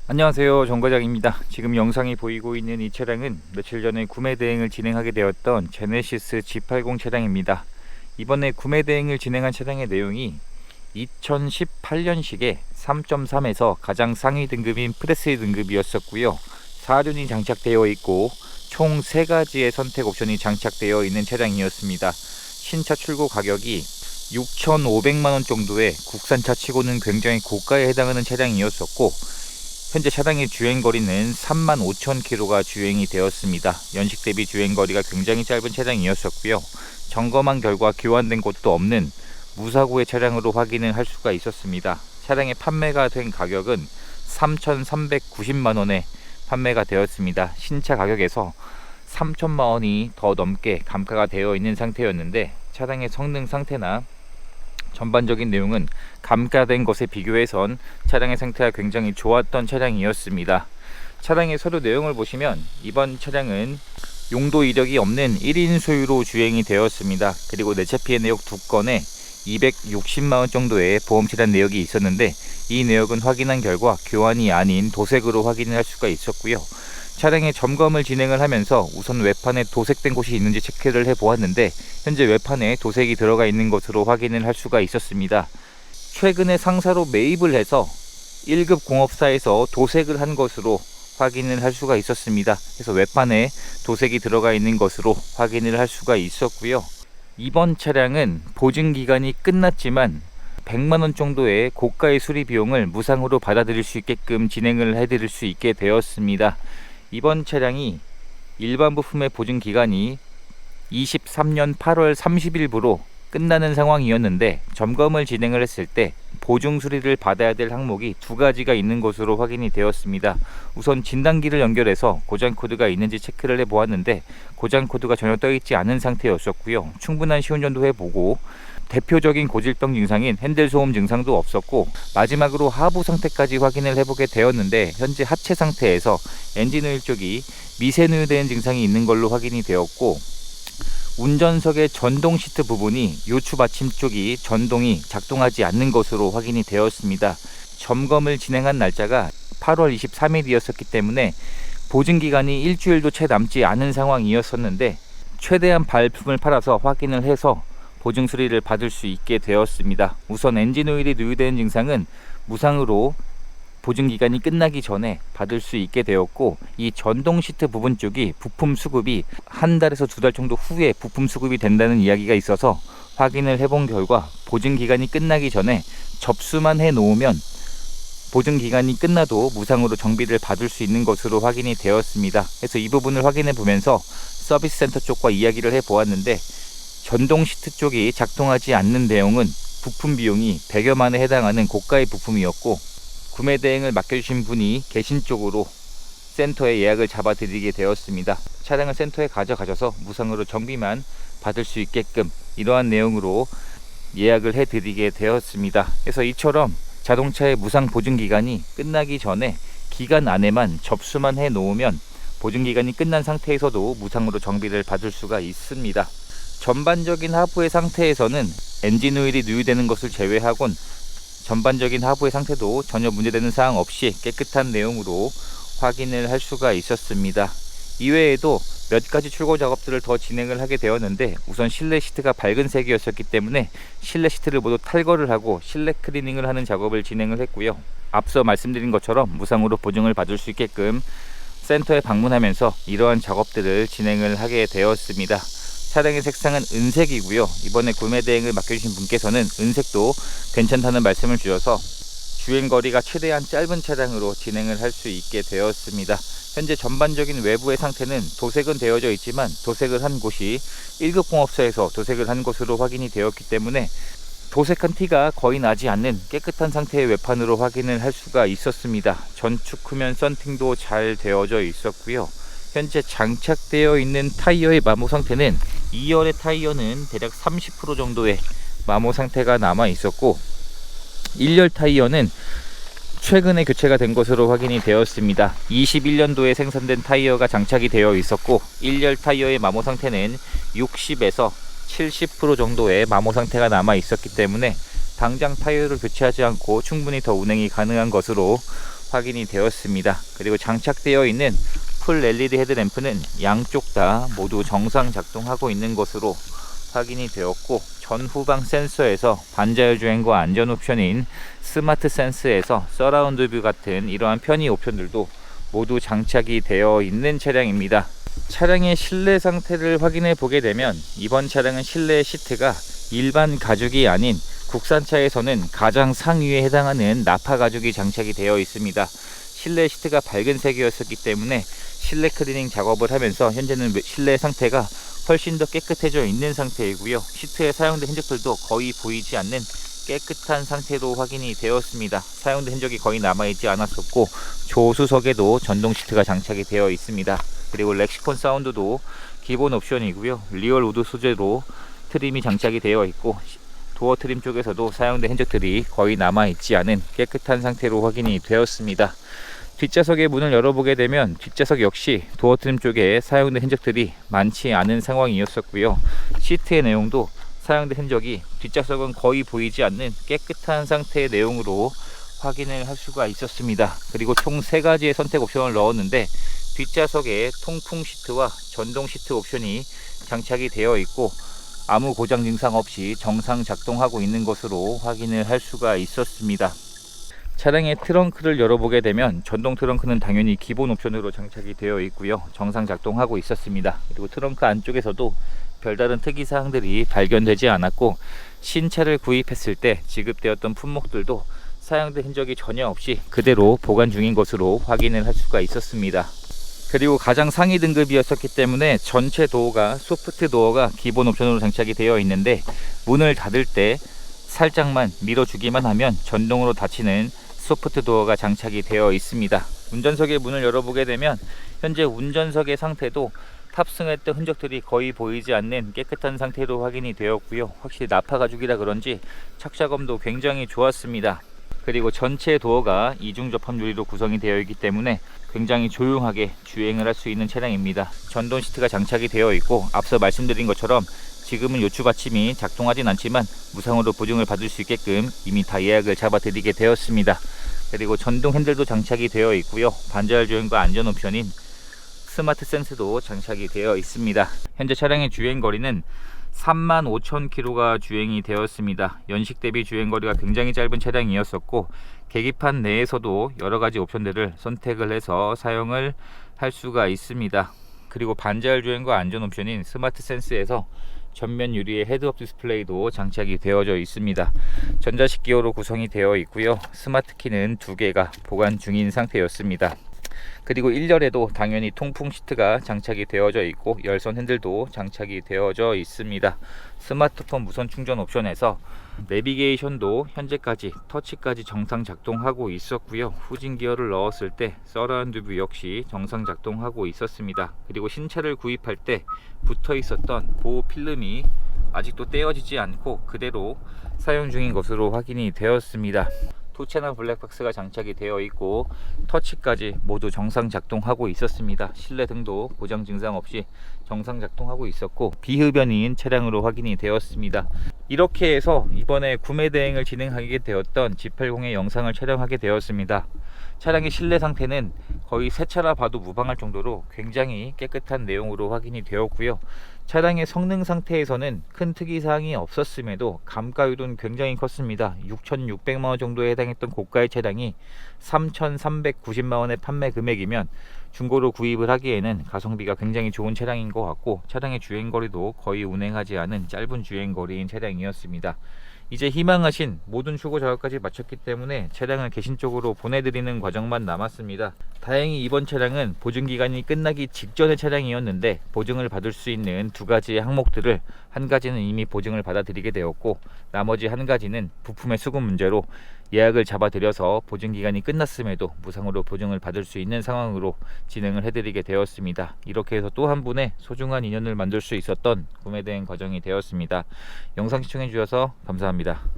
안녕하세요, 정과장입니다. 지금 영상이 보이고 있는 이 차량은 며칠 전에 구매 대행을 진행하게 되었던 제네시스 G80 차량입니다. 이번에 구매 대행을 진행한 차량의 내용이 2018년식의 3.3에서 가장 상위 등급인 프레스 등급이었었고요. 4륜이 장착되어 있고 총 3가지의 선택 옵션이 장착되어 있는 차량이었습니다. 신차 출고 가격이 6,500만원 정도의 국산차 치고는 굉장히 고가에 해당하는 차량이었었고, 현재 차량의 주행거리는 35,000km가 주행이 되었습니다. 연식 대비 주행거리가 굉장히 짧은 차량이었었고요. 점검한 결과 교환된 곳도 없는 무사고의 차량으로 확인을 할 수가 있었습니다. 차량의 판매가 된 가격은 3,390만원에 판매가 되었습니다. 신차 가격에서 3천만원이 더 넘게 감가가 되어 있는 상태였는데, 차량의 성능 상태나 전반적인 내용은 감가된 것에 비교해선 차량의 상태가 굉장히 좋았던 차량이었습니다. 차량의 서류 내용을 보시면 이번 차량은 용도 이력이 없는 1인 소유로 주행이 되었습니다. 그리고 내차 피해 내역 2건에 260만원 정도의 보험 치단 내역이 있었는데, 이 내역은 확인한 결과 교환이 아닌 도색으로 확인을 할 수가 있었고요. 차량의 점검을 진행을 하면서 우선 외판에 도색된 곳이 있는지 체크를 해보았는데, 현재 외판에 도색이 들어가 있는 것으로 확인을 할 수가 있었습니다. 최근에 상사로 매입을 해서 1급 공업사에서 도색을 한 것으로 확인을 할 수가 있었습니다. 그래서 외판에 도색이 들어가 있는 것으로 확인을 할 수가 있었고요. 이번 차량은 보증기간이 끝났지만 100만원 정도의 고가의 수리 비용을 무상으로 받아들일 수 있게끔 진행을 해드릴 수 있게 되었습니다. 이번 차량이 일반 부품의 보증기간이 23년 8월 30일부로 끝나는 상황이었는데, 점검을 진행을 했을 때 보증 수리를 받아야 될 항목이 2가지가 있는 것으로 확인이 되었습니다. 우선 진단기를 연결해서 고장 코드가 있는지 체크를 해보았는데, 고장 코드가 전혀 떠있지 않은 상태였었고요. 충분한 시운전도 해보고 대표적인 고질병 증상인 핸들 소음 증상도 없었고, 마지막으로 하부 상태까지 확인을 해보게 되었는데, 현재 하체 상태에서 엔진 오일 쪽이 미세 누유된 증상이 있는 걸로 확인이 되었고, 운전석의 전동 시트 부분이 요추 받침 쪽이 전동이 작동하지 않는 것으로 확인이 되었습니다. 점검을 진행한 날짜가 8월 23일이었기 때문에 보증기간이 일주일도 채 남지 않은 상황이었었는데, 최대한 발품을 팔아서 확인을 해서 보증 수리를 받을 수 있게 되었습니다. 우선 엔진 오일이 누유되는 증상은 무상으로 보증기간이 끝나기 전에 받을 수 있게 되었고, 이 전동 시트 부분 쪽이 부품 수급이 한 달에서 2달 정도 후에 부품 수급이 된다는 이야기가 있어서 확인을 해본 결과 보증기간이 끝나기 전에 접수만 해 놓으면 보증기간이 끝나도 무상으로 정비를 받을 수 있는 것으로 확인이 되었습니다. 그래서 이 부분을 확인해 보면서 서비스 센터 쪽과 이야기를 해 보았는데, 전동 시트 쪽이 작동하지 않는 내용은 부품 비용이 100여만에 해당하는 고가의 부품이었고, 구매 대행을 맡겨주신 분이 계신 쪽으로 센터에 예약을 잡아드리게 되었습니다. 차량을 센터에 가져가셔서 무상으로 정비만 받을 수 있게끔 이러한 내용으로 예약을 해드리게 되었습니다. 그래서 이처럼 자동차의 무상 보증기간이 끝나기 전에 기간 안에만 접수만 해 놓으면 보증기간이 끝난 상태에서도 무상으로 정비를 받을 수가 있습니다. 전반적인 하부의 상태에서는 엔진 오일이 누유되는 것을 제외하곤 전반적인 하부의 상태도 전혀 문제되는 사항 없이 깨끗한 내용으로 확인을 할 수가 있었습니다. 이외에도 몇 가지 출고 작업들을 더 진행을 하게 되었는데, 우선 실내 시트가 밝은 색이었기 때문에 실내 시트를 모두 탈거를 하고 실내 클리닝을 하는 작업을 진행을 했고요. 앞서 말씀드린 것처럼 무상으로 보증을 받을 수 있게끔 센터에 방문하면서 이러한 작업들을 진행을 하게 되었습니다. 차량의 색상은 은색이고요. 이번에 구매 대행을 맡겨주신 분께서는 은색도 괜찮다는 말씀을 주셔서 주행거리가 최대한 짧은 차량으로 진행을 할 수 있게 되었습니다. 현재 전반적인 외부의 상태는 도색은 되어져 있지만 도색을 한 곳이 1급 공업사에서 도색을 한 것으로 확인이 되었기 때문에 도색한 티가 거의 나지 않는 깨끗한 상태의 외판으로 확인을 할 수가 있었습니다. 전축 후면 썬팅도 잘 되어져 있었고요. 현재 장착되어 있는 타이어의 마모 상태는 2열의 타이어는 대략 30% 정도의 마모 상태가 남아 있었고, 1열 타이어는 최근에 교체가 된 것으로 확인이 되었습니다. 21년도에 생산된 타이어가 장착이 되어 있었고, 1열 타이어의 마모 상태는 60에서 70% 정도의 마모 상태가 남아 있었기 때문에 당장 타이어를 교체하지 않고 충분히 더 운행이 가능한 것으로 확인이 되었습니다. 그리고 장착되어 있는 풀 LED 헤드램프는 양쪽 다 모두 정상 작동하고 있는 것으로 확인이 되었고, 전후방 센서에서 반자율 주행과 안전 옵션인 스마트 센스에서 서라운드 뷰 같은 이러한 편의 옵션들도 모두 장착이 되어 있는 차량입니다. 차량의 실내 상태를 확인해 보게 되면 이번 차량은 실내 시트가 일반 가죽이 아닌 국산차에서는 가장 상위에 해당하는 나파 가죽이 장착이 되어 있습니다. 실내 시트가 밝은 색이었기 때문에 실내 클리닝 작업을 하면서 현재는 실내 상태가 훨씬 더 깨끗해져 있는 상태이고요. 시트에 사용된 흔적들도 거의 보이지 않는 깨끗한 상태로 확인이 되었습니다. 사용된 흔적이 거의 남아있지 않았었고, 조수석에도 전동 시트가 장착이 되어 있습니다. 그리고 렉시콘 사운드도 기본 옵션이고요. 리얼 우드 소재로 트림이 장착이 되어 있고, 도어 트림 쪽에서도 사용된 흔적들이 거의 남아있지 않은 깨끗한 상태로 확인이 되었습니다. 뒷좌석의 문을 열어보게 되면 뒷좌석 역시 도어 트림 쪽에 사용된 흔적들이 많지 않은 상황이었었고요. 시트의 내용도 사용된 흔적이 뒷좌석은 거의 보이지 않는 깨끗한 상태의 내용으로 확인을 할 수가 있었습니다. 그리고 총 3가지의 선택 옵션을 넣었는데, 뒷좌석에 통풍 시트와 전동 시트 옵션이 장착이 되어 있고, 아무 고장 증상 없이 정상 작동하고 있는 것으로 확인을 할 수가 있었습니다. 차량의 트렁크를 열어보게 되면 전동 트렁크는 당연히 기본 옵션으로 장착이 되어 있고요. 정상 작동하고 있었습니다. 그리고 트렁크 안쪽에서도 별다른 특이사항들이 발견되지 않았고, 신차를 구입했을 때 지급되었던 품목들도 사용된 흔적이 전혀 없이 그대로 보관 중인 것으로 확인을 할 수가 있었습니다. 그리고 가장 상위 등급이었기 때문에 전체 도어가 소프트 도어가 기본 옵션으로 장착이 되어 있는데, 문을 닫을 때 살짝만 밀어주기만 하면 전동으로 닫히는 소프트 도어가 장착이 되어 있습니다. 운전석의 문을 열어보게 되면 현재 운전석의 상태도 탑승했던 흔적들이 거의 보이지 않는 깨끗한 상태로 확인이 되었고요. 확실히 나파 가죽이라 그런지 착자감도 굉장히 좋았습니다. 그리고 전체 도어가 이중 접합 유리로 구성이 되어 있기 때문에 굉장히 조용하게 주행을 할 수 있는 차량입니다. 전동 시트가 장착이 되어 있고, 앞서 말씀드린 것처럼 지금은 요추 받침이 작동하진 않지만 무상으로 보증을 받을 수 있게끔 이미 다 예약을 잡아 드리게 되었습니다. 그리고 전동 핸들도 장착이 되어 있고요. 반자율 주행과 안전 옵션인 스마트 센스도 장착이 되어 있습니다. 현재 차량의 주행 거리는 35,000km가 주행이 되었습니다. 연식 대비 주행 거리가 굉장히 짧은 차량이었었고, 계기판 내에서도 여러가지 옵션들을 선택을 해서 사용을 할 수가 있습니다. 그리고 반자율 주행과 안전 옵션인 스마트 센스에서 전면 유리의 헤드업 디스플레이도 장착이 되어져 있습니다. 전자식 기어로 구성이 되어 있고요. 스마트 키는 2개가 보관 중인 상태였습니다. 그리고 1열에도 당연히 통풍 시트가 장착이 되어져 있고, 열선 핸들도 장착이 되어져 있습니다. 스마트폰 무선 충전 옵션에서 내비게이션도 현재까지 터치까지 정상 작동하고 있었고요. 후진 기어를 넣었을 때 서라운드 뷰 역시 정상 작동하고 있었습니다. 그리고 신차를 구입할 때 붙어 있었던 보호 필름이 아직도 떼어지지 않고 그대로 사용 중인 것으로 확인이 되었습니다. 투채널 블랙박스가 장착이 되어 있고, 터치까지 모두 정상 작동하고 있었습니다. 실내 등도 고장 증상 없이 정상 작동하고 있었고, 비흡연인 차량으로 확인이 되었습니다. 이렇게 해서 이번에 구매 대행을 진행하게 되었던 G80의 영상을 촬영하게 되었습니다. 차량의 실내 상태는 거의 새 차라 봐도 무방할 정도로 굉장히 깨끗한 내용으로 확인이 되었고요. 차량의 성능 상태에서는 큰 특이사항이 없었음에도 감가율은 굉장히 컸습니다. 6,600만원 정도에 해당했던 고가의 차량이 3,390만원의 판매 금액이면 중고로 구입을 하기에는 가성비가 굉장히 좋은 차량인 것 같고, 차량의 주행거리도 거의 운행하지 않은 짧은 주행거리인 차량이었습니다. 이제 희망하신 모든 출고 작업까지 마쳤기 때문에 차량을 개신 쪽으로 보내드리는 과정만 남았습니다. 다행히 이번 차량은 보증기간이 끝나기 직전의 차량이었는데, 보증을 받을 수 있는 2가지의 항목들을, 한 가지는 이미 보증을 받아들이게 되었고, 나머지 한 가지는 부품의 수급 문제로 예약을 잡아드려서 보증기간이 끝났음에도 무상으로 보증을 받을 수 있는 상황으로 진행을 해드리게 되었습니다. 이렇게 해서 또 한 분의 소중한 인연을 만들 수 있었던 구매 대행 과정이 되었습니다. 영상 시청해 주셔서 감사합니다.